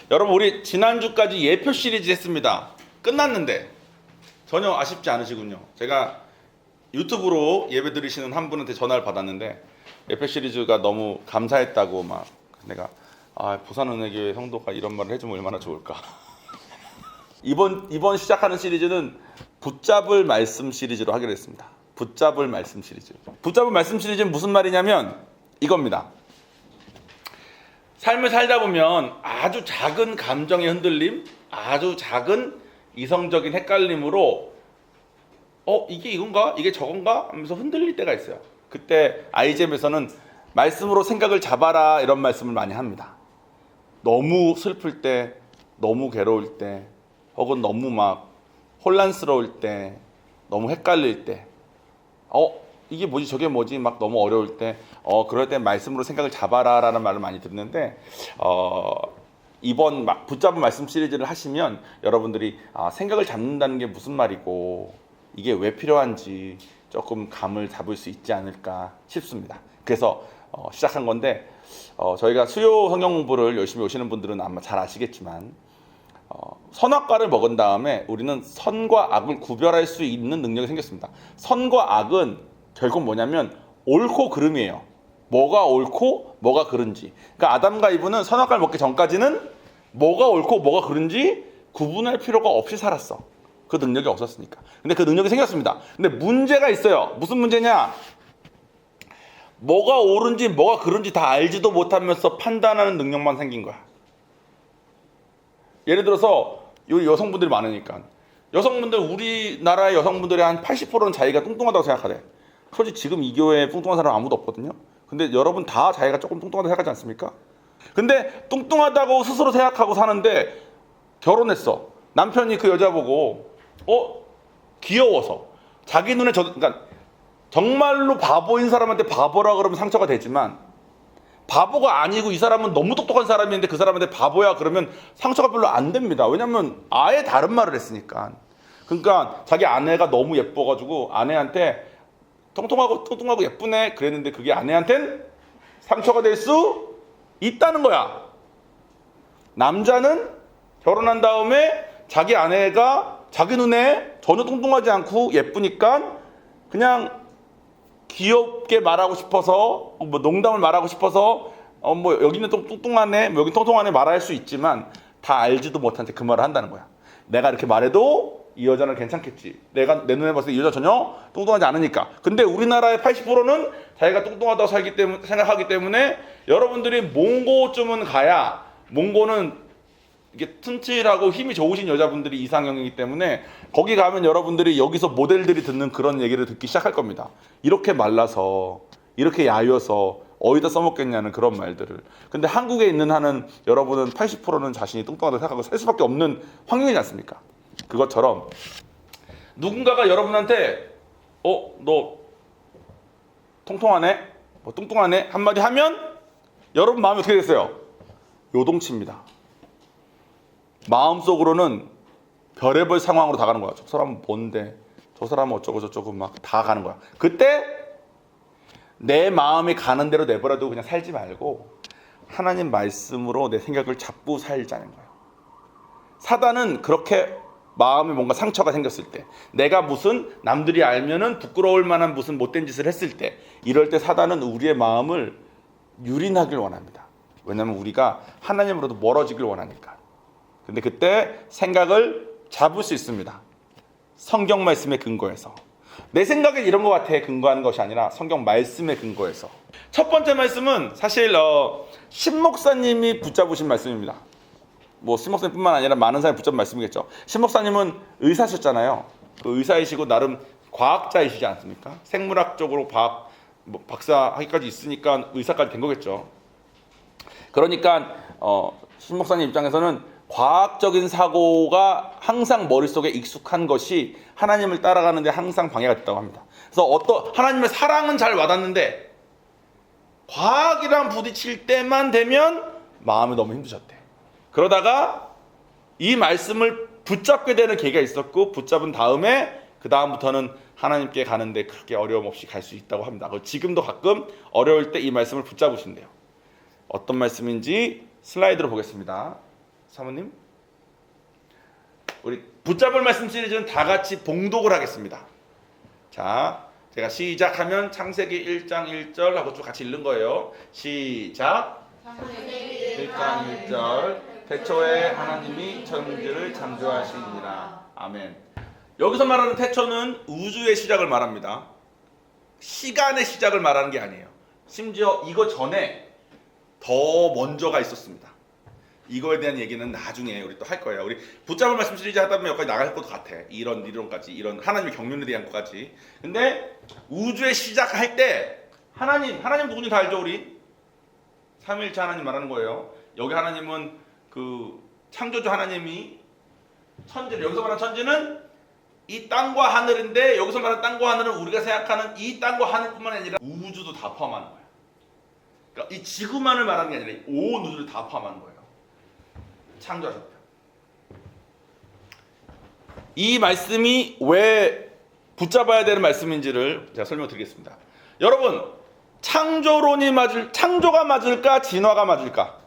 여러분 우리 지난주까지 예표 시리즈 했습니다. 끝났는데 전혀 아쉽지 않으시군요. 제가 유튜브로 예배 드리시는 한 분한테 전화를 받았는데 예표 시리즈가 너무 감사했다고 막 내가 부산은혜교회 성도가 이런 말을 해주면 얼마나 좋을까. 이번 시작하는 시리즈는 붙잡을 말씀 시리즈로 하기로 했습니다. 붙잡을 말씀 시리즈. 붙잡을 말씀 시리즈는 무슨 말이냐면 이겁니다. 삶을 살다 보면 아주 작은 감정의 흔들림, 아주 작은 이성적인 헷갈림으로 이게 이건가? 이게 저건가? 하면서 흔들릴 때가 있어요. 그때 아이잼에서는 말씀으로 생각을 잡아라 이런 말씀을 많이 합니다. 너무 슬플 때, 너무 괴로울 때, 혹은 너무 막 혼란스러울 때, 너무 헷갈릴 때, 이게 뭐지 저게 뭐지 막 너무 어려울 때, 그럴 때 말씀으로 생각을 잡아라 라는 말을 많이 듣는데 이번 붙잡은 말씀 시리즈를 하시면 여러분들이 생각을 잡는다는 게 무슨 말이고 이게 왜 필요한지 조금 감을 잡을 수 있지 않을까 싶습니다. 그래서 시작한 건데 저희가 수요 성경 공부를 열심히 오시는 분들은 아마 잘 아시겠지만 선악과를 먹은 다음에 우리는 선과 악을 구별할 수 있는 능력이 생겼습니다. 선과 악은 결국 뭐냐면 옳고 그름이에요. 뭐가 옳고 뭐가 그른지. 그러니까 아담과 이브는 선악과를 먹기 전까지는 뭐가 옳고 뭐가 그른지 구분할 필요가 없이 살았어. 그 능력이 없었으니까. 근데 그 능력이 생겼습니다. 근데 문제가 있어요. 무슨 문제냐? 뭐가 옳은지 뭐가 그른지 다 알지도 못하면서 판단하는 능력만 생긴 거야. 예를 들어서 여성분들이 많으니까 여성분들 우리나라의 여성분들의 한 80%는 자기가 뚱뚱하다고 생각하래. 솔직히 지금 이 교회에 뚱뚱한 사람 아무도 없거든요. 근데 여러분 다 자기가 조금 뚱뚱하다고 생각하지 않습니까? 근데 뚱뚱하다고 스스로 생각하고 사는데 결혼했어. 남편이 그 여자 보고 귀여워서 자기 눈에 그러니까 정말로 바보인 사람한테 바보라 그러면 상처가 되지만 바보가 아니고 이 사람은 너무 똑똑한 사람인데 그 사람한테 바보야 그러면 상처가 별로 안 됩니다. 왜냐면 아예 다른 말을 했으니까. 그러니까 자기 아내가 너무 예뻐가지고 아내한테 통통하고 예쁘네 그랬는데 그게 아내한텐 상처가 될 수 있다는 거야. 남자는 결혼한 다음에 자기 아내가 자기 눈에 전혀 통통하지 않고 예쁘니까 그냥 귀엽게 말하고 싶어서 뭐 농담을 말하고 싶어서 뭐 여기는 좀 뚱뚱하네 여기 통통하네 말할 수 있지만 다 알지도 못한 채 그 말을 한다는 거야. 내가 이렇게 말해도 이 여자는 괜찮겠지. 내가 내 눈에 봤을 때 이 여자 전혀 뚱뚱하지 않으니까. 근데 우리나라의 80%는 자기가 뚱뚱하다고 생각하기 때문에 여러분들이 몽고쯤은 가야 몽고는 이게 튼실하고 힘이 좋으신 여자분들이 이상형이기 때문에 거기 가면 여러분들이 여기서 모델들이 듣는 그런 얘기를 듣기 시작할 겁니다. 이렇게 말라서 이렇게 야여서 어디다 써먹겠냐는 그런 말들을. 근데 한국에 있는 한은 여러분은 80%는 자신이 뚱뚱하다고 생각하고 살 수밖에 없는 환경이지 않습니까? 그것처럼 누군가가 여러분한테 너 통통하네? 뭐 뚱뚱하네? 한마디 하면 여러분 마음이 어떻게 됐어요? 요동칩니다. 마음속으로는 별의별 상황으로 다 가는 거야. 저 사람은 뭔데? 저 사람은 어쩌고 저쩌고 막 다 가는 거야. 그때 내 마음이 가는 대로 내버려두고 그냥 살지 말고 하나님 말씀으로 내 생각을 잡고 살자는 거예요. 사단은 그렇게 마음에 뭔가 상처가 생겼을 때, 내가 무슨 남들이 알면은 부끄러울 만한 무슨 못된 짓을 했을 때, 이럴 때 사단은 우리의 마음을 유린하길 원합니다. 왜냐하면 우리가 하나님으로도 멀어지길 원하니까. 근데 그때 생각을 잡을 수 있습니다. 성경 말씀에 근거해서. 내 생각에 이런 것 같아 근거하는 것이 아니라 성경 말씀에 근거해서. 첫 번째 말씀은 사실 신목사님이 붙잡으신 말씀입니다. 뭐 신목사님뿐만 아니라 많은 사람이 붙잡은 말씀이겠죠. 신목사님은 의사셨잖아요. 그 의사이시고 나름 과학자이시지 않습니까? 생물학적으로 박사 학위까지 있으니까 의사까지 된 거겠죠. 그러니까 신목사님 입장에서는 과학적인 사고가 항상 머릿속에 익숙한 것이 하나님을 따라가는데 항상 방해가 됐다고 합니다. 그래서 하나님의 사랑은 잘 와닿는데 과학이랑 부딪힐 때만 되면 마음이 너무 힘드셨대. 그러다가 이 말씀을 붙잡게 되는 계기가 있었고 붙잡은 다음에 그 다음부터는 하나님께 가는데 그렇게 어려움 없이 갈 수 있다고 합니다. 지금도 가끔 어려울 때 이 말씀을 붙잡으신대요. 어떤 말씀인지 슬라이드로 보겠습니다. 사모님? 우리 붙잡을 말씀 시리즈는 다 같이 봉독을 하겠습니다. 자, 제가 시작하면 창세기 1장 1절 하고 쭉 같이 읽는 거예요. 시작. 창세기 1장 1절. 태초에 하나님이 천지를 창조하시니라. 아멘. 여기서 말하는 태초는 우주의 시작을 말합니다. 시간의 시작을 말하는 게 아니에요. 심지어 이거 전에 더 먼저가 있었습니다. 이거에 대한 얘기는 나중에 우리 또 할 거예요. 우리 붙잡을 말씀 시리즈 하다 보면 여기까지 나갈 것도 같아. 이런 이론까지, 이런 하나님의 경륜에 대한 것까지. 근데 우주의 시작할 때 하나님 누군지 다 알죠 우리? 삼위일체 하나님 말하는 거예요. 여기 하나님은 그 창조주 하나님이 천지를, 여기서 말하는 천지는 이 땅과 하늘인데, 여기서 말하는 땅과 하늘은 우리가 생각하는 이 땅과 하늘뿐만 아니라 우주도 다 포함하는 거예요. 그러니까 이 지구만을 말하는 게 아니라 온 우주를 다 포함하는 거예요. 창조하셨다. 이 말씀이 왜 붙잡아야 되는 말씀인지를 제가 설명드리겠습니다. 여러분, 창조가 맞을까 진화가 맞을까?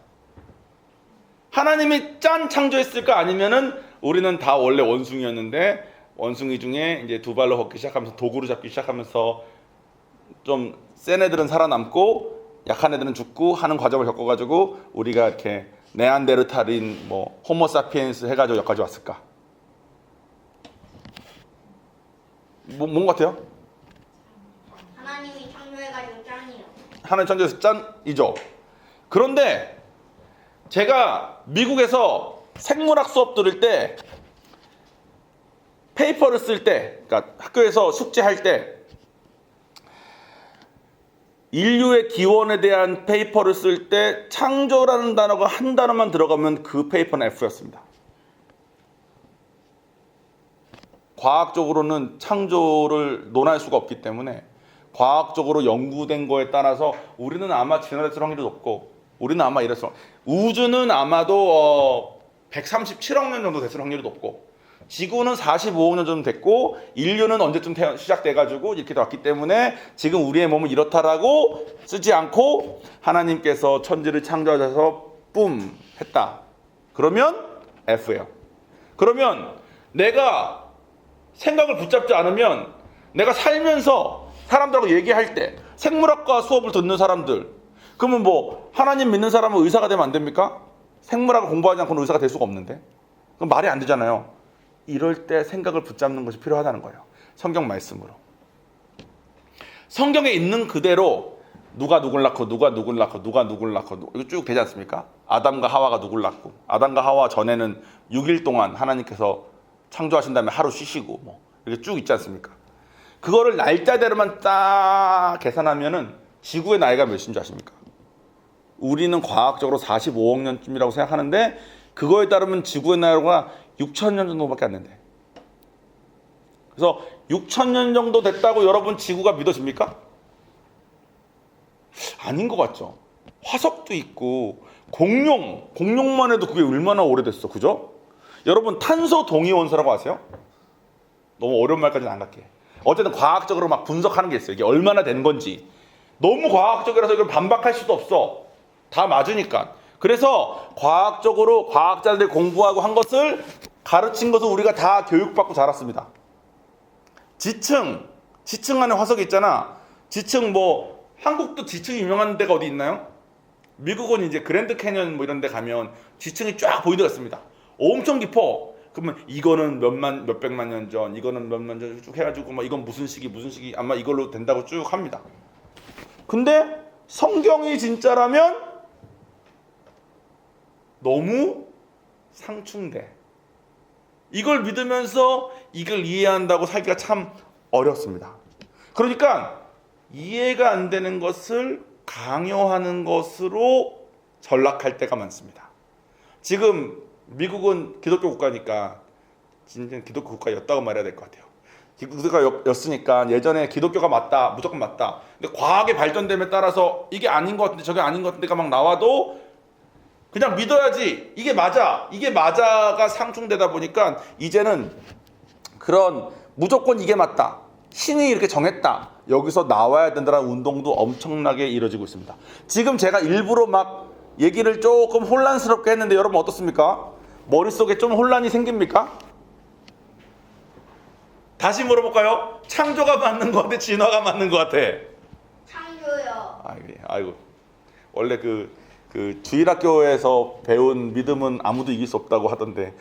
하나님이 짠 창조했을까? 아니면은 우리는 다 원래 원숭이였는데 원숭이 중에 이제 두 발로 걷기 시작하면서 도구를 잡기 시작하면서 좀 센 애들은 살아남고 약한 애들은 죽고 하는 과정을 겪어가지고 우리가 이렇게 네안데르탈인 뭐 호모사피엔스 해가지고 여기까지 왔을까? 뭔 것 같아요? 하나님이 창조해가지고 짱이요. 하나님 창조해서 짠이죠. 그런데 제가 미국에서 생물학 수업 들을 때 페이퍼를 쓸 때, 그러니까 학교에서 숙제할 때 인류의 기원에 대한 페이퍼를 쓸 때 창조라는 단어가 한 단어만 들어가면 그 페이퍼는 F였습니다. 과학적으로는 창조를 논할 수가 없기 때문에 과학적으로 연구된 거에 따라서 우리는 아마 진화됐을 확률이 높고 우리는 아마 이랬을 우주는 아마도 137억 년 정도 됐을 확률이 높고 지구는 45억 년 정도 됐고 인류는 언제쯤 시작돼가지고 이렇게 왔기 때문에 지금 우리의 몸은 이렇다라고 쓰지 않고 하나님께서 천지를 창조하셔서 뿜 했다. 그러면 F예요. 그러면 내가 생각을 붙잡지 않으면 내가 살면서 사람들하고 얘기할 때 생물학과 수업을 듣는 사람들 그러면 뭐 하나님 믿는 사람은 의사가 되면 안 됩니까? 생물학을 공부하지 않고는 의사가 될 수가 없는데 그럼 말이 안 되잖아요. 이럴 때 생각을 붙잡는 것이 필요하다는 거예요. 성경 말씀으로. 성경에 있는 그대로 누가 누굴 낳고 누가 누굴 낳고 누가 누굴 낳고 이거 쭉 되지 않습니까? 아담과 하와가 누굴 낳고 아담과 하와 전에는 6일 동안 하나님께서 창조하신 다음에 하루 쉬시고 뭐 이렇게 쭉 있지 않습니까? 그거를 날짜대로만 딱 계산하면은 지구의 나이가 몇인 줄 아십니까? 우리는 과학적으로 45억 년쯤이라고 생각하는데 그거에 따르면 지구의 나이가 6,000년 정도밖에 안 된대. 그래서 6,000년 정도 됐다고 여러분 지구가 믿어집니까? 아닌 것 같죠. 화석도 있고 공룡만 해도 그게 얼마나 오래됐어, 그죠? 여러분 탄소 동위원소라고 아세요? 너무 어려운 말까지는 안 갈게. 어쨌든 과학적으로 막 분석하는 게 있어요. 이게 얼마나 된 건지. 너무 과학적이라서 이걸 반박할 수도 없어. 다 맞으니까. 그래서 과학적으로 과학자들이 공부하고 한 것을 가르친 것을 우리가 다 교육받고 자랐습니다. 지층 안에 화석이 있잖아. 지층 뭐 한국도 지층이 유명한 데가 어디 있나요? 미국은 이제 그랜드 캐년 뭐 이런 데 가면 지층이 쫙 보이는 데 있습니다. 엄청 깊어. 그러면 이거는 몇백만 년 전, 이거는 몇만 년 쭉 해가지고 막 이건 무슨 시기 아마 이걸로 된다고 쭉 합니다. 근데 성경이 진짜라면 너무 상충돼. 이걸 믿으면서 이걸 이해한다고 살기가 참 어렵습니다. 그러니까 이해가 안 되는 것을 강요하는 것으로 전락할 때가 많습니다. 지금 미국은 기독교 국가니까 진짜 기독교 국가였다고 말해야 될 것 같아요. 기독교였으니까 예전에 기독교가 맞다, 무조건 맞다. 근데 과학의 발전됨에 따라서 이게 아닌 것 같은데 저게 아닌 것 같은데가 막 나와도 그냥 믿어야지. 이게 맞아가 상충되다 보니까 이제는 그런 무조건 이게 맞다. 신이 이렇게 정했다. 여기서 나와야 된다는 운동도 엄청나게 이루어지고 있습니다. 지금 제가 일부러 막 얘기를 조금 혼란스럽게 했는데 여러분 어떻습니까? 머릿속에 좀 혼란이 생깁니까? 다시 물어볼까요? 창조가 맞는 것 같아? 진화가 맞는 것 같아? 창조요. 아이고. 원래 그 주일학교에서 배운 믿음은 아무도 이길 수 없다고 하던데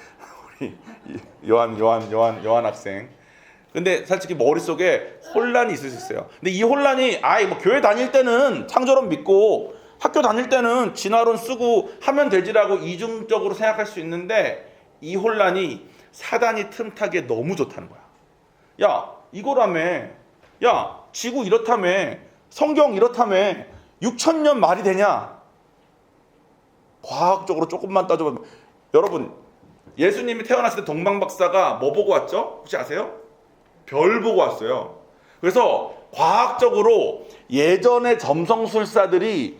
우리 요한 학생. 근데 솔직히 머릿속에 혼란이 있을 수 있어요. 근데 이 혼란이 뭐 교회 다닐 때는 창조론 믿고 학교 다닐 때는 진화론 쓰고 하면 되지라고 이중적으로 생각할 수 있는데 이 혼란이 사단이 틈타기에 너무 좋다는 거야. 야, 이거라며. 야, 지구 이렇다며. 성경 이렇다며. 6,000년 말이 되냐? 과학적으로 조금만 따져보면 여러분, 예수님이 태어났을 때 동방박사가 뭐 보고 왔죠? 혹시 아세요? 별 보고 왔어요. 그래서 과학적으로 예전의 점성술사들이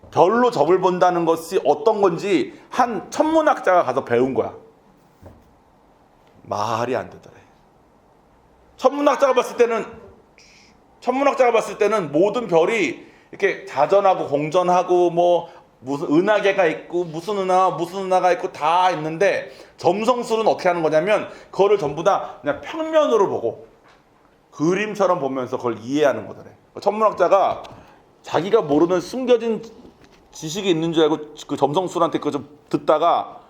별로 점을 본다는 것이 어떤 건지 한 천문학자가 가서 배운 거야. 말이 안 되더래. 천문학자가 봤을 때는 모든 별이 이렇게 자전하고 공전하고 뭐 무슨 은하계가 있고 무슨 은하가 있고 다 있는데 점성술은 어떻게 하는 거냐면 그거를 전부 다 그냥 평면으로 보고 그림처럼 보면서 그걸 이해하는 거더래. 천문학자가 자기가 모르는 숨겨진 지식이 있는 줄 알고 그 점성술한테 그거 좀 듣다가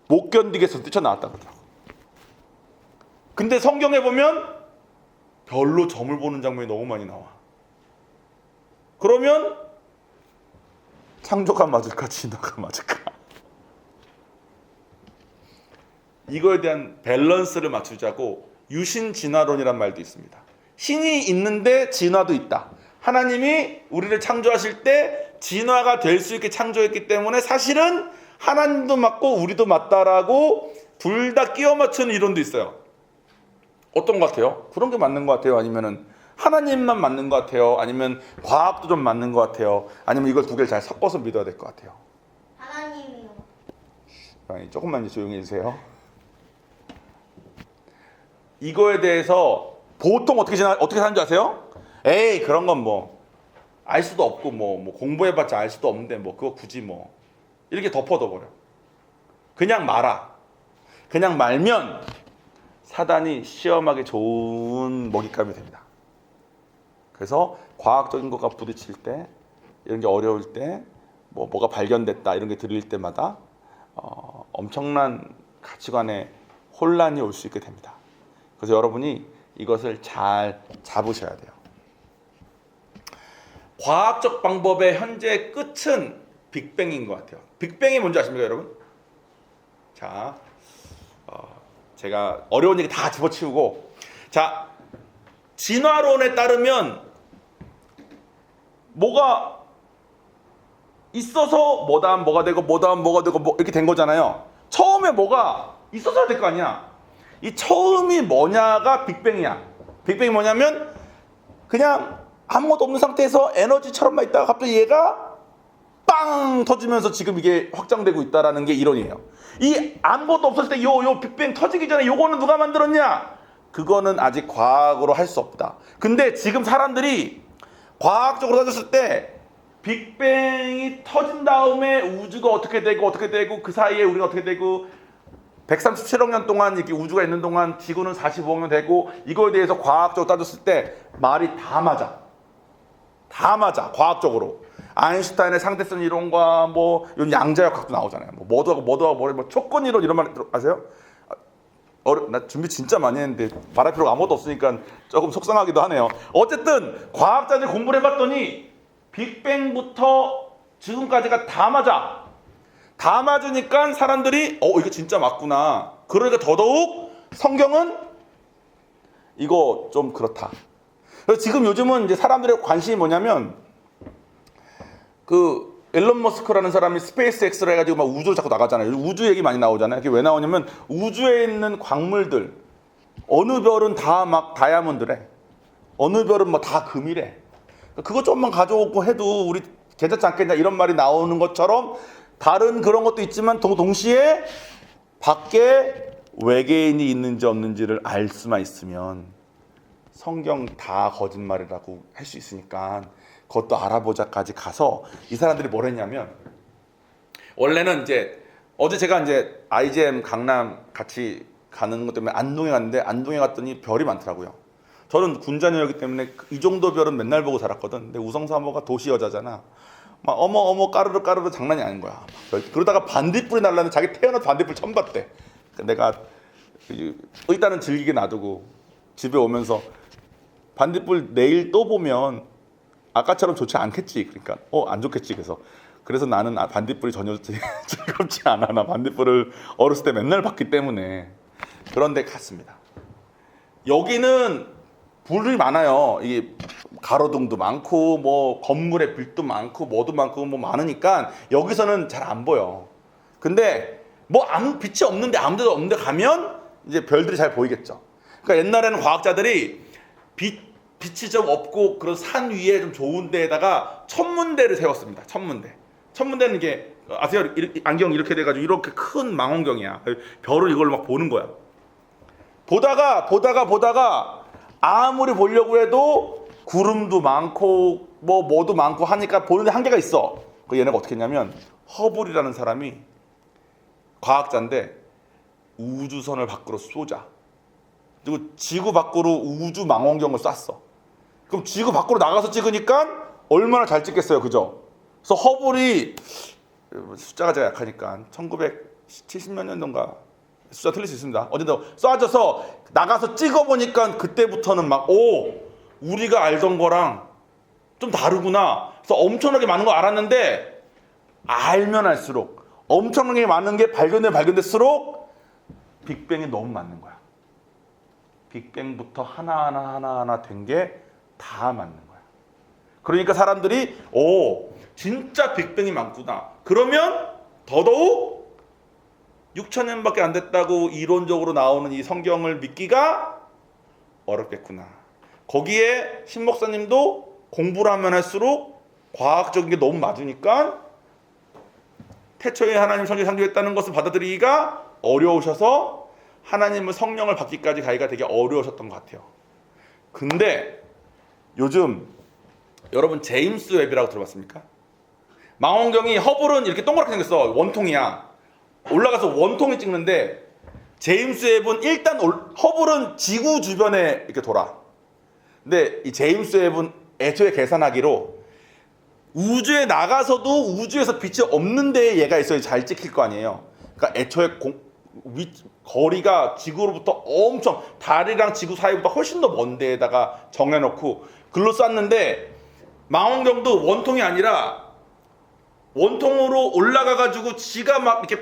못 견디겠어서 뛰쳐나왔다 그러더라고. 근데 성경에 보면 별로 점을 보는 장면이 너무 많이 나와. 그러면 창조가 맞을까 진화가 맞을까? 이거에 대한 밸런스를 맞추자고 유신진화론이란 말도 있습니다. 신이 있는데 진화도 있다. 하나님이 우리를 창조하실 때 진화가 될 수 있게 창조했기 때문에 사실은 하나님도 맞고 우리도 맞다라고 둘 다 끼워 맞추는 이론도 있어요. 어떤 것 같아요? 그런 게 맞는 것 같아요? 아니면은 하나님만 맞는 것 같아요? 아니면 과학도 좀 맞는 것 같아요? 아니면 이걸 두 개를 잘 섞어서 믿어야 될 것 같아요? 하나님이요. 아니, 조금만 조용히 해주세요. 이거에 대해서 보통 어떻게 사는 줄 아세요? 에이, 그런 건 뭐 알 수도 없고 뭐 공부해봤자 알 수도 없는데 뭐 그거 굳이 뭐 이렇게 덮어둬버려. 그냥 말아. 그냥 말면 사단이 시험하기 좋은 먹잇감이 됩니다. 그래서 과학적인 것과 부딪힐 때, 이런 게 어려울 때, 뭐가 발견됐다 이런 게 들릴 때마다 엄청난 가치관의 혼란이 올 수 있게 됩니다. 그래서 여러분이 이것을 잘 잡으셔야 돼요. 과학적 방법의 현재 끝은 빅뱅인 것 같아요. 빅뱅이 뭔지 아십니까, 여러분? 자, 제가 어려운 얘기 다 집어치우고, 자, 진화론에 따르면 뭐가 있어서 뭐가 되고 뭐가 되고 뭐 이렇게 된 거잖아요. 처음에 뭐가 있어야 될 거 아니야. 이 처음이 뭐냐가 빅뱅이야. 빅뱅이 뭐냐면 그냥 아무것도 없는 상태에서 에너지처럼만 있다가 갑자기 얘가 빵 터지면서 지금 이게 확장되고 있다라는 게 이론이에요. 이 아무것도 없었을 때 요 빅뱅 터지기 전에 요거는 누가 만들었냐? 그거는 아직 과학으로 할 수 없다. 근데 지금 사람들이 과학적으로 따졌을 때 빅뱅이 터진 다음에 우주가 어떻게 되고 그 사이에 우리가 어떻게 되고 137억 년 동안 이렇게 우주가 있는 동안 지구는 45억 년 되고 이거에 대해서 과학적으로 따졌을 때 말이 다 맞아. 다 맞아. 과학적으로. 아인슈타인의 상대성 이론과 뭐 이런 양자역학도 나오잖아요. 뭐 초권 이론 이런 말 아세요? 나 준비 진짜 많이 했는데 말할 필요가 아무것도 없으니까 조금 속상하기도 하네요. 어쨌든 과학자들 공부를 해봤더니 빅뱅부터 지금까지가 다 맞아. 다 맞으니까 사람들이 이거 진짜 맞구나. 그러니까 더더욱 성경은 이거 좀 그렇다. 그래서 지금 요즘은 이제 사람들의 관심이 뭐냐면 그 앨런 머스크라는 사람이 스페이스X를 해가지고 막 우주를 자꾸 나가잖아요. 우주 얘기 많이 나오잖아요. 그게 왜 나오냐면 우주에 있는 광물들 어느 별은 다 막 다이아몬드래. 어느 별은 뭐 다 금이래. 그거 좀만 가져오고 해도 우리 괜찮지 않겠냐 이런 말이 나오는 것처럼 다른 그런 것도 있지만 동시에 밖에 외계인이 있는지 없는지를 알 수만 있으면 성경 다 거짓말이라고 할 수 있으니까 그것도 알아보자까지 가서 이 사람들이 뭘 했냐면 원래는 이제 어제 제가 이제 IGM 강남 같이 가는 것 때문에 안동에 갔는데 안동에 갔더니 별이 많더라고요. 저는 군자녀였기 때문에 이 정도 별은 맨날 보고 살았거든. 근데 우성사모가 도시 여자잖아. 막 어머 까르르 까르르 장난이 아닌 거야. 그러다가 반딧불이 날라는 자기 태어나서 반딧불 처음 봤대. 내가 일단은 즐기게 놔두고 집에 오면서 반딧불 내일 또 보면 아까처럼 좋지 않겠지. 그러니까 안 좋겠지. 그래서 나는 반딧불이 전혀 즐겁지 않아. 나 반딧불을 어렸을 때 맨날 봤기 때문에 그런 데 갔습니다. 여기는 불이 많아요. 이게 가로등도 많고 뭐 건물에 빛도 많고 뭐도 많고 뭐 많으니까 여기서는 잘 안 보여. 근데 뭐 아무 빛이 없는데 아무 데도 없는데 가면 이제 별들이 잘 보이겠죠. 그러니까 옛날에는 과학자들이 빛이 좀 없고 그런 산 위에 좀 좋은 데에다가 천문대를 세웠습니다. 천문대는 이게 아세요? 안경 이렇게 돼가지고 이렇게 큰 망원경이야. 별을 이걸로 막 보는 거야. 보다가 아무리 보려고 해도 구름도 많고 뭐도 많고 하니까 보는데 한계가 있어. 그 얘네가 어떻게 했냐면 허블이라는 사람이 과학자인데 우주선을 밖으로 쏘자. 그리고 지구 밖으로 우주 망원경을 쐈어. 그럼 지구 밖으로 나가서 찍으니까 얼마나 잘 찍겠어요, 그죠? 그래서 허블이 숫자가 제가 약하니까 1970몇 년도인가 숫자 틀릴 수 있습니다. 어쨌든 쏴져서 나가서 찍어보니까 그때부터는 막 우리가 알던 거랑 좀 다르구나. 그래서 엄청나게 많은 거 알았는데 알면 알수록 엄청나게 많은 게 발견될수록 빅뱅이 너무 많은 거야. 빅뱅부터 하나하나 된 게 다 맞는 거야. 그러니까 사람들이 진짜 빅뱅이 많구나. 그러면 더더욱 6,000년밖에 안 됐다고 이론적으로 나오는 이 성경을 믿기가 어렵겠구나. 거기에 신 목사님도 공부를 하면 할수록 과학적인 게 너무 맞으니까 태초에 하나님 천지 창조했다는 것을 받아들이기가 어려우셔서 하나님의 성령을 받기까지 가기가 되게 어려우셨던 것 같아요. 근데 요즘 여러분 제임스 웹이라고 들어봤습니까? 망원경이 허블은 이렇게 동그랗게 생겼어. 원통이야. 올라가서 원통이 찍는데 제임스 웹은 일단 허블은 지구 주변에 이렇게 돌아. 근데 이 제임스 웹은 애초에 계산하기로 우주에 나가서도 우주에서 빛이 없는 데에 얘가 있어야 잘 찍힐 거 아니에요. 그러니까 애초에 거리가 지구로부터 엄청 달이랑 지구 사이보다 훨씬 더 먼 데에다가 정해놓고 글로 쐈는데 망원경도 원통이 아니라 원통으로 올라가가지고 지가 막 이렇게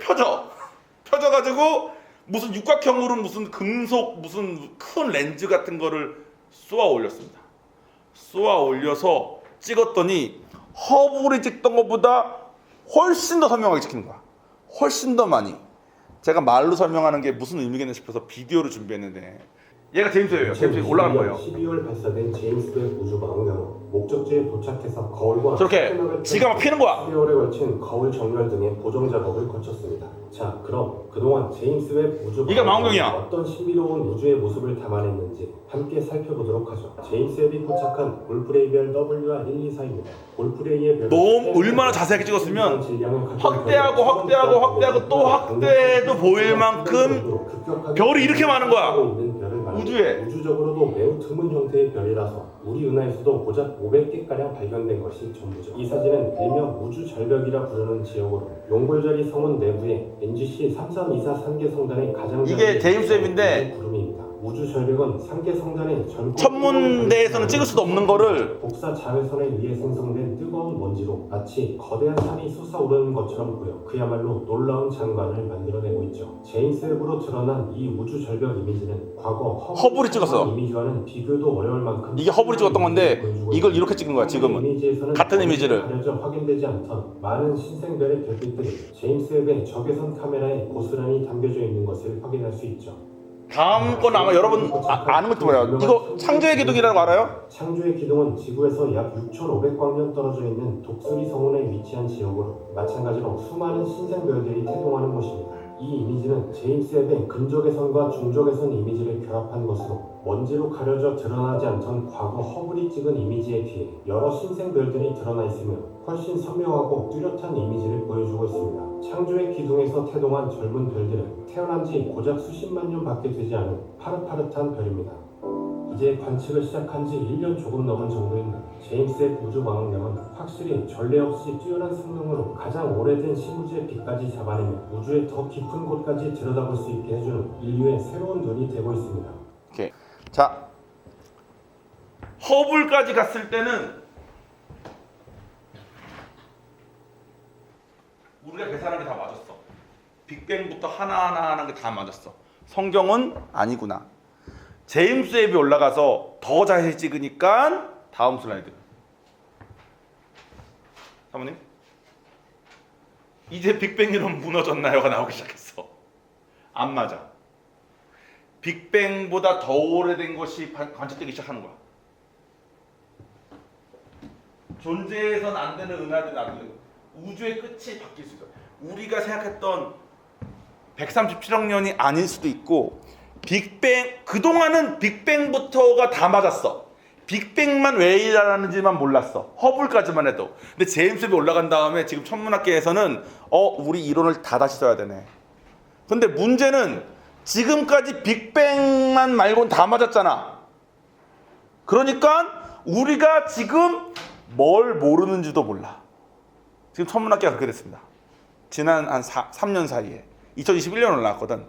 펴져가지고 무슨 육각형으로 무슨 금속 무슨 큰 렌즈 같은 거를 쏘아 올렸습니다. 쏘아 올려서 찍었더니 허블이 찍던 것보다 훨씬 더 선명하게 찍힌 거야. 훨씬 더 많이. 제가 말로 설명하는 게 무슨 의미겠나 싶어서 비디오를 준비했는데 얘가 제임스예요. 제임스 올라가는 거예요. 12월 발사된 제임스 웹 우주 망원경은 목적지에 도착해서 거울과 저렇게 지가 막 피는 거야. 12월에 걸친 거울 정렬 등의 보정 작업을 거쳤습니다. 자, 그럼 그동안 제임스 웹 우주 이게 망원경이야. 어떤 신비로운 우주의 모습을 담아냈는지 함께 살펴보도록 하죠. 제임스 웹이 포착한 올프레이 별 WR124입니다. 올프레이의 별 너무 얼마나 자세하게 찍었으면 확대하고 또 확대해도 보일 만큼 별이 이렇게 많은 거야. 우주에. 우주적으로도 매우 드문 형태의 별이라서 우리 은하에서도 고작 500개가량 발견된 것이 전부죠. 이 사진은 일명 우주 절벽이라 부르는 지역으로 용골자리 성운 내부에 NGC 3324 산계 성단의 가장 이게 제임스 웹인데 구름입니다. 우주 절벽은 산계 성단의 천문대에서는 찍을 수도 없는 거를 복사 자외선에 의해 생성된 뜨거운 먼지로 마치 거대한 산이 솟아오르는 것처럼 보여 그야말로 놀라운 장관을 만들어내고 있죠. 제임스 웹으로 드러난 이 우주 절벽 이미지는 과거 허블이 찍었어. 이미지와는 비교도 어려울 만큼 이게 허블이 찍었던 건데 이걸 이렇게 찍은 거야. 지금은 같은 이미지를 가려져 확인되지 않던 많은 신생별의 별빛들이 제임스 웹의 적외선 카메라에 고스란히 담겨져 있는 것을 확인할 수 있죠. 다음 건 아마 여러분 아는 것도 뭐예요? 이거 창조의 기둥이라고 알아요? 창조의 기둥은 지구에서 약 6,500광년 떨어져 있는 독수리 성운에 위치한 지역으로 마찬가지로 수많은 신생별들이 태동하는 곳입니다. 이 이미지는 제임스 웹의 근적외선과 중적외선 이미지를 결합한 것으로 먼지로 가려져 드러나지 않던 과거 허블이 찍은 이미지에 비해 여러 신생별들이 드러나 있으며 훨씬 선명하고 뚜렷한 이미지를 보여주고 있습니다. 창조의 기둥에서 태동한 젊은 별들은 태어난 지 고작 수십만 년밖에 되지 않은 파릇파릇한 별입니다. 이제 관측을 시작한 지 1년 조금 넘은 정도인데 제임스 웹 우주망원경은 확실히 전례 없이 뛰어난 성능으로 가장 오래된 신우주의 빛까지 잡아내며 우주의 더 깊은 곳까지 들여다볼 수 있게 해주는 인류의 새로운 눈이 되고 있습니다. 오케이. 자, 허블까지 갔을 때는 우리가 계산한 게 다 맞았어. 빅뱅부터 하나하나 하는 게 다 맞았어. 성경은 아니구나. 제임스 웹이 올라가서 더 자세히 찍으니까 다음 슬라이드. 사모님, 이제 빅뱅 이론 무너졌나요가 나오기 시작했어. 안 맞아. 빅뱅보다 더 오래된 것이 관측되기 시작하는 거야. 존재해서는 안 되는 은하들이 나타나고 우주의 끝이 바뀔 수 있어. 우리가 생각했던 137억 년이 아닐 수도 있고, 빅뱅, 그동안은 빅뱅부터가 다 맞았어. 빅뱅만 왜 일어나는지만 몰랐어. 허블까지만 해도. 근데 제임스 웹이 올라간 다음에 지금 천문학계에서는 우리 이론을 다 다시 써야 되네. 근데 문제는 지금까지 빅뱅만 말고는 다 맞았잖아. 그러니까 우리가 지금 뭘 모르는지도 몰라. 지금 천문학계가 그렇게 됐습니다. 지난 한 3년 사이에 2021년 올라왔거든.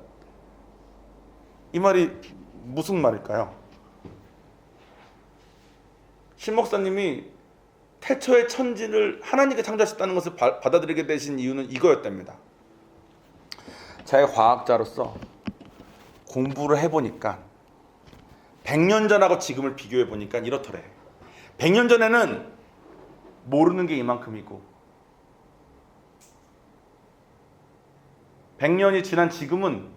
이 말이 무슨 말일까요? 신 목사님이 태초의 천지를 하나님께 창조하셨다는 것을 받아들이게 되신 이유는 이거였답니다. 자기가 과학자로서 공부를 해보니까 100년 전하고 지금을 비교해보니까 이렇더래. 100년 전에는 모르는 게 이만큼이고 100년이 지난 지금은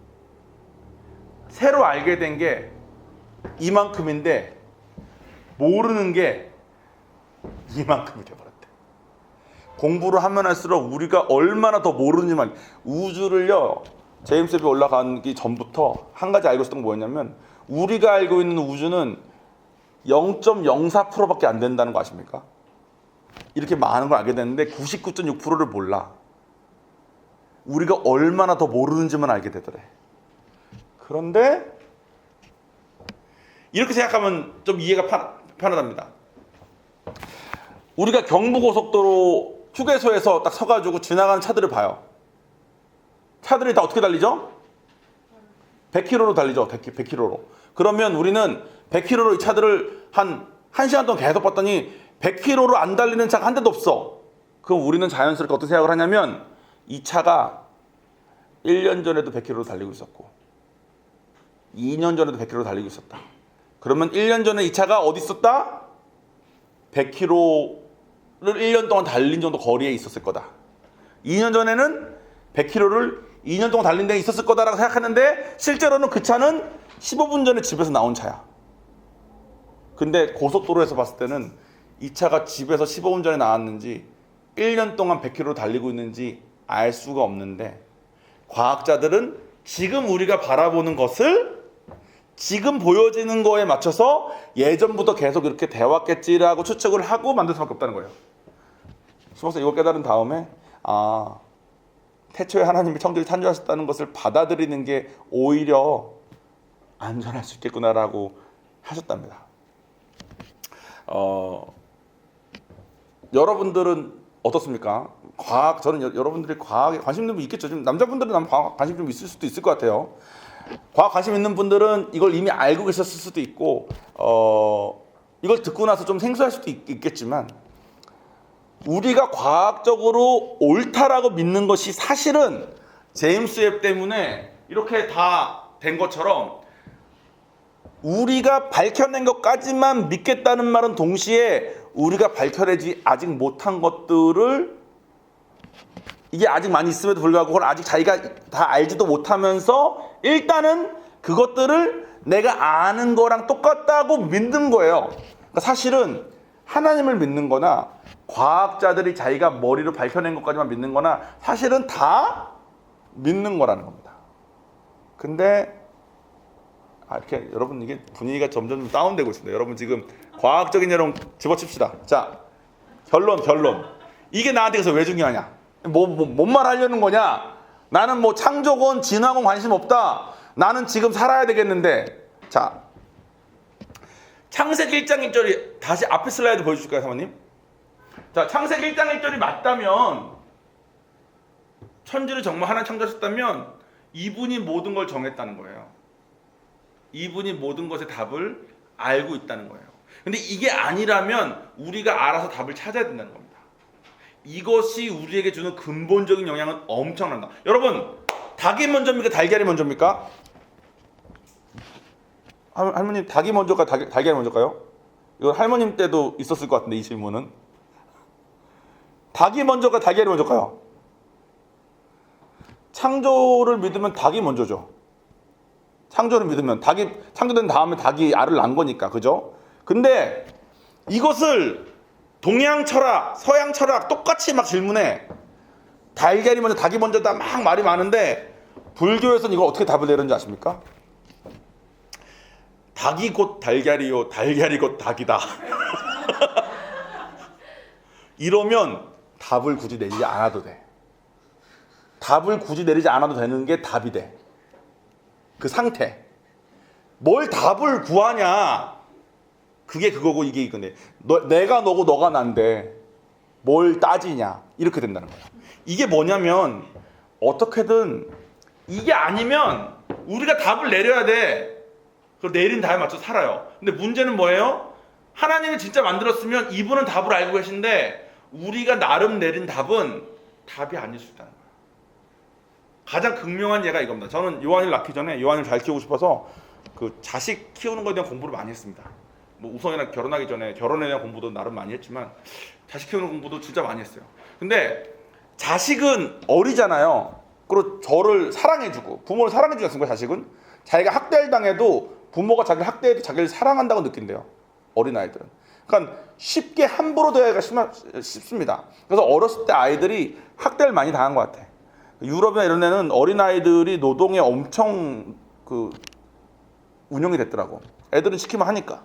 새로 알게 된 게 이만큼인데 모르는 게 이만큼이 되어버렸대. 공부를 하면 할수록 우리가 얼마나 더 모르는지만, 우주를요, 제임스 웹이 올라가기 전부터 한 가지 알고 있었던 게 뭐였냐면, 우리가 알고 있는 우주는 0.04%밖에 안 된다는 거 아십니까? 이렇게 많은 걸 알게 됐는데 99.6%를 몰라. 우리가 얼마나 더 모르는지만 알게 되더래. 그런데 이렇게 생각하면 좀 이해가 편하답니다. 우리가 경부고속도로 휴게소에서 딱 서가지고 지나가는 차들을 봐요. 차들이 다 어떻게 달리죠? 100km로 달리죠. 100km로. 그러면 우리는 100km로 이 차들을 한 1시간 동안 계속 봤더니 100km로 안 달리는 차가 한 대도 없어. 그럼 우리는 자연스럽게 어떤 생각을 하냐면, 이 차가 1년 전에도 100km로 달리고 있었고 2년 전에도 100km로 달리고 있었다. 그러면 1년 전에 이 차가 어디 있었다? 100km를 1년 동안 달린 정도 거리에 있었을 거다. 2년 전에는 100km를 2년 동안 달린 데에 있었을 거다라고 생각했는데, 실제로는 그 차는 15분 전에 집에서 나온 차야. 근데 고속도로에서 봤을 때는 이 차가 집에서 15분 전에 나왔는지 1년 동안 100km로 달리고 있는지 알 수가 없는데, 과학자들은 지금 우리가 바라보는 것을 지금 보여지는 거에 맞춰서 예전부터 계속 이렇게 돼왔겠지라고 추측을 하고 만들 수밖에 없다는 거예요. 수목사 이걸 깨달은 다음에, 태초에 하나님이 천지를 창조하셨다는 것을 받아들이는 게 오히려 안전할 수 있겠구나라고 하셨답니다. 여러분들은 어떻습니까? 저는 여러분들이 과학에 관심 있는 분 있겠죠. 지금 남자분들은 과학 관심 좀 있을 수도 있을 것 같아요. 과학 관심 있는 분들은 이걸 이미 알고 계셨을 수도 있고, 이걸 듣고 나서 좀 생소할 수도 있겠지만, 우리가 과학적으로 옳다라고 믿는 것이 사실은 제임스 웹 때문에 이렇게 다 된 것처럼, 우리가 밝혀낸 것까지만 믿겠다는 말은 동시에 우리가 밝혀내지 아직 못한 것들을, 이게 아직 많이 있음에도 불구하고 그걸 아직 자기가 다 알지도 못하면서 일단은 그것들을 내가 아는 거랑 똑같다고 믿는 거예요. 그러니까 사실은 하나님을 믿는 거나 과학자들이 자기가 머리로 밝혀낸 것까지만 믿는 거나 사실은 다 믿는 거라는 겁니다. 근데 이렇게 여러분, 이게 분위기가 점점 다운되고 있습니다. 여러분 지금 과학적인 내용 집어칩시다. 자, 결론. 이게 나한테 그래서 왜 중요하냐? 뭔 말 하려는 거냐? 나는 뭐 창조건 진화건 관심 없다. 나는 지금 살아야 되겠는데. 자, 창세기 1장 1절이 다시 앞에 슬라이드 보여주실까요, 사모님? 자, 창세기 1장 1절이 맞다면, 천지를 정말 하나님 창조하셨다면 이분이 모든 걸 정했다는 거예요. 이분이 모든 것의 답을 알고 있다는 거예요. 근데 이게 아니라면 우리가 알아서 답을 찾아야 된다는 겁니다. 이것이 우리에게 주는 근본적인 영향은 엄청난다. 여러분, 닭이 먼저입니까? 달걀이 먼저입니까? 할머님, 닭이 먼저일까요? 달걀이 먼저일까요? 이건 할머님 때도 있었을 것 같은데, 이 질문은. 닭이 먼저일까요? 달걀이 먼저일까요? 창조를 믿으면 닭이 먼저죠. 창조를 믿으면 닭이 창조된 다음에 닭이 알을 낳은 거니까, 그죠? 근데 이것을 동양 철학, 서양 철학 똑같이 막 질문해. 달걀이 먼저, 닭이 먼저다 막 말이 많은데 불교에서는 이걸 어떻게 답을 내는지 아십니까? 닭이 곧 달걀이요, 달걀이 곧 닭이다. 이러면 답을 굳이 내지 않아도 돼. 답을 굳이 내리지 않아도 되는 게 답이 돼. 그 상태. 뭘 답을 구하냐? 그게 그거고 이게 이건데. 내가 너고 너가 난데 뭘 따지냐? 이렇게 된다는 거야. 이게 뭐냐면 어떻게든 이게 아니면 우리가 답을 내려야 돼. 그걸 내린 답에 맞춰 살아요. 근데 문제는 뭐예요? 하나님이 진짜 만들었으면 이분은 답을 알고 계신데 우리가 나름 내린 답은 답이 아닐 수 있다는 거예요. 가장 극명한 예가 이겁니다. 저는 요한을 낳기 전에 요한을 잘 키우고 싶어서 그 자식 키우는 거에 대한 공부를 많이 했습니다. 뭐 우성이랑 결혼하기 전에 결혼에 대한 공부도 나름 많이 했지만 자식 키우는 공부도 진짜 많이 했어요. 근데 자식은 어리잖아요. 그리고 저를 사랑해주고 부모를 사랑해주지 않습니까? 자식은 자기가 학대를 당해도 부모가 자기를 학대해도 자기를 사랑한다고 느낀대요. 어린아이들은. 그러니까 쉽게 함부로 대하기가 쉽습니다. 그래서 어렸을 때 아이들이 학대를 많이 당한 것 같아. 유럽이나 이런 데는 어린아이들이 노동에 엄청 운용이 됐더라고. 애들은 시키면 하니까.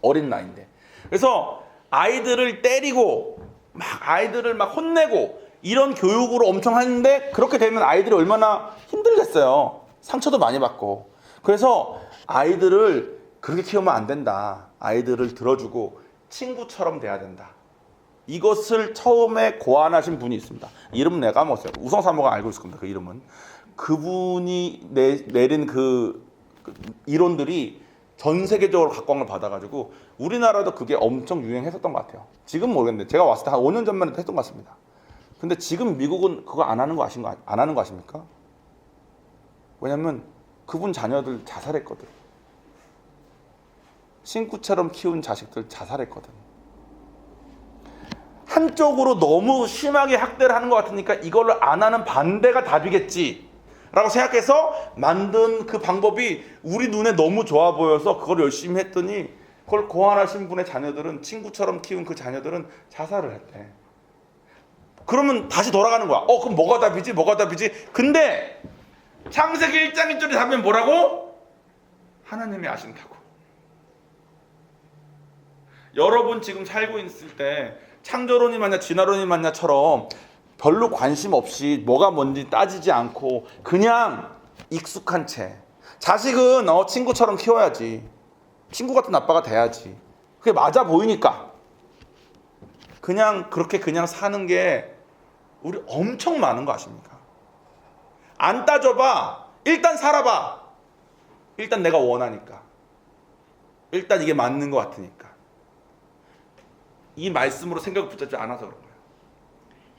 어린 나이인데. 그래서 아이들을 때리고 막 아이들을 막 혼내고 이런 교육으로 엄청 하는데 그렇게 되면 아이들이 얼마나 힘들겠어요. 상처도 많이 받고. 그래서 아이들을 그렇게 키우면 안 된다. 아이들을 들어주고 친구처럼 돼야 된다. 이것을 처음에 고안하신 분이 있습니다. 이름은 내가 까먹었어요. 우성사모가 알고 있을 겁니다. 그 이름은. 그분이 내린 그 이론들이 전 세계적으로 각광을 받아가지고 우리나라도 그게 엄청 유행했었던 것 같아요. 지금 모르겠는데 제가 왔을 때 한 5년 전만 해도 했던 것 같습니다. 근데 지금 미국은 그거 안 하는 거 아십니까? 왜냐면 그분 자녀들 자살했거든. 친구처럼 키운 자식들 자살했거든. 한쪽으로 너무 심하게 학대를 하는 것 같으니까 이걸로 안 하는 반대가 답이겠지 라고 생각해서 만든 그 방법이 우리 눈에 너무 좋아 보여서 그걸 열심히 했더니 그걸 고안하신 분의 자녀들은 친구처럼 키운 그 자녀들은 자살을 했대. 그러면 다시 돌아가는 거야. 그럼 뭐가 답이지? 뭐가 답이지? 근데 창세기 1장 1절에 답이면 뭐라고? 하나님이 아신다고. 여러분 지금 살고 있을 때 창조론이 맞냐 진화론이 맞냐처럼 별로 관심 없이 뭐가 뭔지 따지지 않고 그냥 익숙한 채 자식은 친구처럼 키워야지. 친구 같은 아빠가 돼야지. 그게 맞아 보이니까 그냥 그렇게 그냥 사는 게 우리 엄청 많은 거 아십니까? 안 따져봐. 일단 살아봐. 일단 내가 원하니까. 일단 이게 맞는 것 같으니까. 이 말씀으로 생각을 붙잡지 않아서 그런 거예요.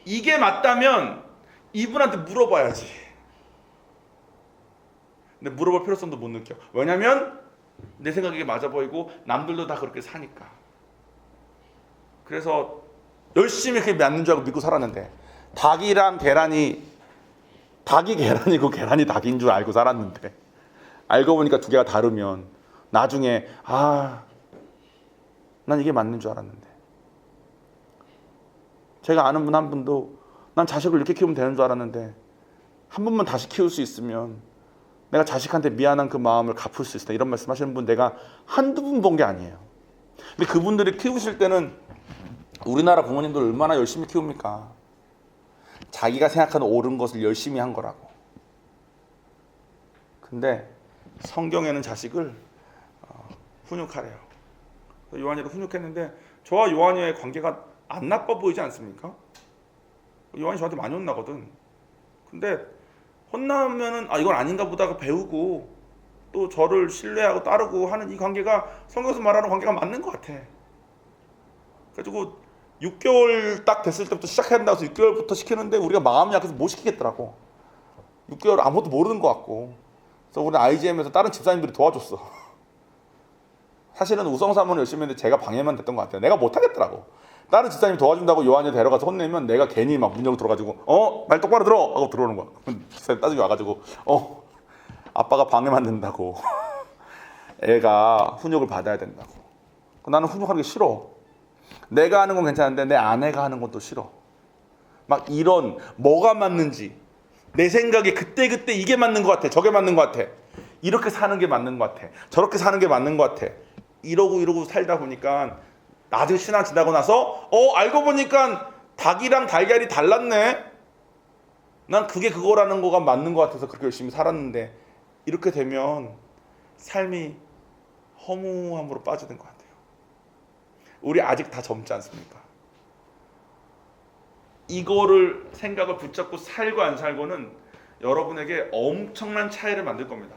이게 맞다면 이분한테 물어봐야지. 근데 물어볼 필요성도 못 느껴. 왜냐면 내 생각에 이게 맞아 보이고 남들도 다 그렇게 사니까. 그래서 열심히 그게 맞는 줄 알고 믿고 살았는데 닭이 계란이고 계란이 닭인 줄 알고 살았는데 알고 보니까 두 개가 다르면 나중에 난 이게 맞는 줄 알았는데 제가 아는 분 한 분도 난 자식을 이렇게 키우면 되는 줄 알았는데 한 번만 다시 키울 수 있으면 내가 자식한테 미안한 그 마음을 갚을 수 있다. 이런 말씀 하시는 분 내가 한두 분 본 게 아니에요. 근데 그분들이 키우실 때는 우리나라 부모님들 얼마나 열심히 키웁니까? 자기가 생각하는 옳은 것을 열심히 한 거라고. 근데 성경에는 자식을 훈육하래요. 요한이를 훈육했는데 저와 요한이의 관계가 안 나빠 보이지 않습니까? 요한이 저한테 많이 혼나거든. 근데 혼나면은 이건 아닌가 보다 배우고 또 저를 신뢰하고 따르고 하는 이 관계가 성경에서 말하는 관계가 맞는 것 같아. 그래가지고 6개월 딱 됐을 때부터 시작해야 된다고 해서 6개월부터 시키는데 우리가 마음이 약해서 못 시키겠더라고. 6개월 아무것도 모르는 것 같고. 그래서 우리 IGM에서 다른 집사님들이 도와줬어. 사실은 우성사모는 열심히 했는데 제가 방해만 됐던 것 같아요. 내가 못하겠더라고. 다른 집사님이 도와준다고 요한이 데려가서 혼내면 내가 괜히 막 문 열고 들어가지고 말 똑바로 들어! 하고 들어오는 거야. 집사님 따지고 와가지고 아빠가 방해만 된다고. 애가 훈육을 받아야 된다고. 나는 훈육하는 게 싫어. 내가 하는 건 괜찮은데 내 아내가 하는 건 또 싫어. 막 이런 뭐가 맞는지 내 생각에 그때그때 이게 맞는 것 같아. 저게 맞는 것 같아. 이렇게 사는 게 맞는 것 같아. 저렇게 사는 게 맞는 것 같아. 이러고 살다 보니까 나중에 신앙 지나고 나서 알고 보니까 닭이랑 달걀이 달랐네. 난 그게 그거라는 거가 맞는 것 같아서 그렇게 열심히 살았는데 이렇게 되면 삶이 허무함으로 빠지는 것 같아요. 우리 아직 다 젊지 않습니까? 이거를 생각을 붙잡고 살고 안 살고는 여러분에게 엄청난 차이를 만들 겁니다.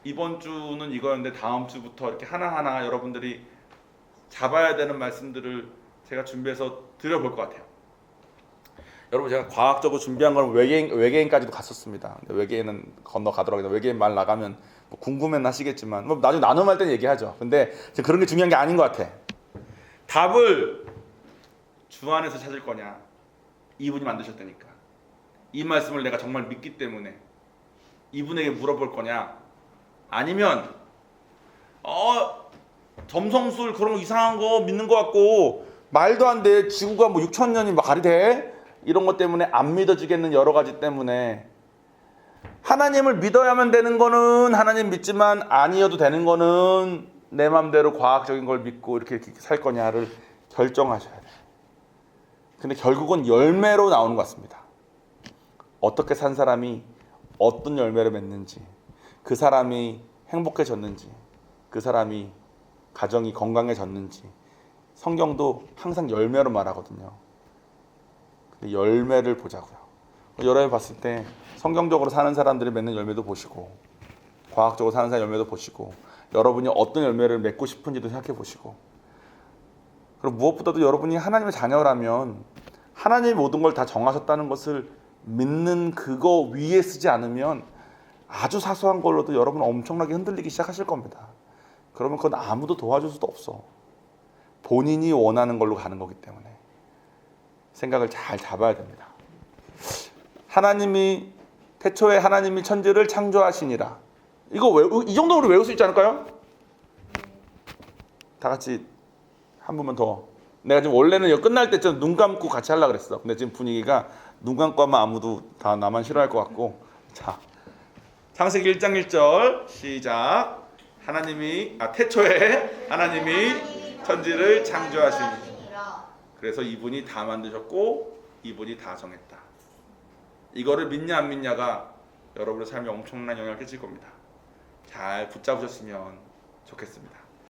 이번 주는 이거였는데 다음 주부터 이렇게 하나하나 여러분들이 잡아야 되는 말씀들을 제가 준비해서 드려볼 것 같아요. 여러분 제가 과학적으로 준비한 건 외계인까지도 갔었습니다. 근데 외계인은 건너가도록 하겠습니다. 외계인 말 나가면 뭐 궁금해는 하시겠지만 나중에 나눔할 때는 얘기하죠. 근데 지금 그런 게 중요한 게 아닌 것 같아. 답을 주 안에서 찾을 거냐? 이분이 만드셨다니까. 이 말씀을 내가 정말 믿기 때문에 이분에게 물어볼 거냐? 아니면 점성술 그런 거 이상한 거 믿는 거 같고 말도 안 돼. 지구가 뭐 6천 년이 말이 돼? 이런 것 때문에 안 믿어지겠는 여러 가지 때문에 하나님을 믿어야만 되는 거는 하나님 믿지만 아니어도 되는 거는 내 마음대로 과학적인 걸 믿고 이렇게 살 거냐를 결정하셔야 돼. 근데 결국은 열매로 나오는 것 같습니다. 어떻게 산 사람이 어떤 열매를 맺는지, 그 사람이 행복해졌는지, 그 사람이 가정이 건강해졌는지 성경도 항상 열매로 말하거든요. 근데 열매를 보자고요. 여러분이 봤을 때 성경적으로 사는 사람들이 맺는 열매도 보시고 과학적으로 사는 사람 열매도 보시고 여러분이 어떤 열매를 맺고 싶은지도 생각해 보시고 그리고 무엇보다도 여러분이 하나님의 자녀라면 하나님이 모든 걸 다 정하셨다는 것을 믿는 그거 위에 쓰지 않으면 아주 사소한 걸로도 여러분 엄청나게 흔들리기 시작하실 겁니다. 그러면 그건 아무도 도와줄 수도 없어. 본인이 원하는 걸로 가는 거기 때문에 생각을 잘 잡아야 됩니다. 하나님이 태초에 하나님이 천지를 창조하시니라. 이거 이 정도로 외울 수 있지 않을까요? 다 같이 한 번만 더. 내가 지금 원래는 이거 끝날 때쯤 눈 감고 같이 하려고 그랬어. 근데 지금 분위기가 눈 감고 하면 아무도 다 나만 싫어할 것 같고. 자, 창세기 1장 1절 시작. 태초에 하나님이 천지를 창조하시니 그래서 이분이 다 만드셨고 이분이 다 정했다. 이거를 믿냐 안 믿냐가 여러분의 삶에 엄청난 영향을 끼칠 겁니다. 잘 붙잡으셨으면 좋겠습니다.